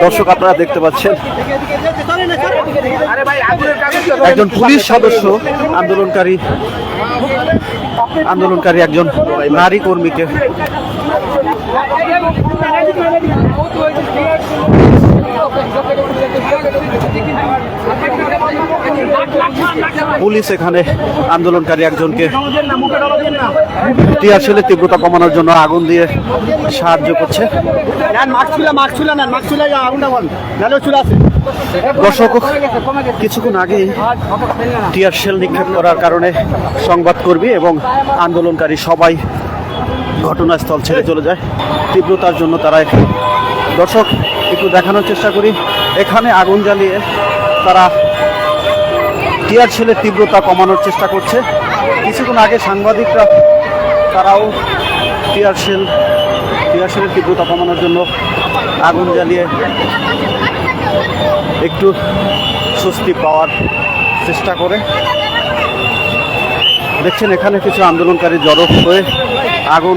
দর্শক আপনারা দেখতে পাচ্ছেন একজন পুলিশ সদস্য আন্দোলনকারী একজন নারী কর্মীকে পুলিশ এখানে আন্দোলনকারী একজনকে টিয়ারশেলের তীব্রতা কমানোর জন্য আগুন দিয়ে সাহায্য করছে। দর্শক কিছুক্ষণ আগে টিয়ারশেল নিক্ষেপ করার কারণে সংবাদকর্মী এবং আন্দোলনকারী সবাই ঘটনাস্থল ছেড়ে চলে যায় তীব্রতার জন্য। তারা দর্শক একটু দেখানোর চেষ্টা করি, এখানে আগুন জ্বালিয়ে তারা টিয়ারশেলের তীব্রতা কমানোর চেষ্টা করছে। কিছুক্ষণ আগে সাংবাদিকরা তারাও টিয়ারশেলের তীব্রতা কমানোর জন্য আগুন জ্বালিয়ে একটু স্বস্তি পাওয়ার চেষ্টা করে। দেখছেন এখানে কিছু আন্দোলনকারী জড়ো হয়ে আগুন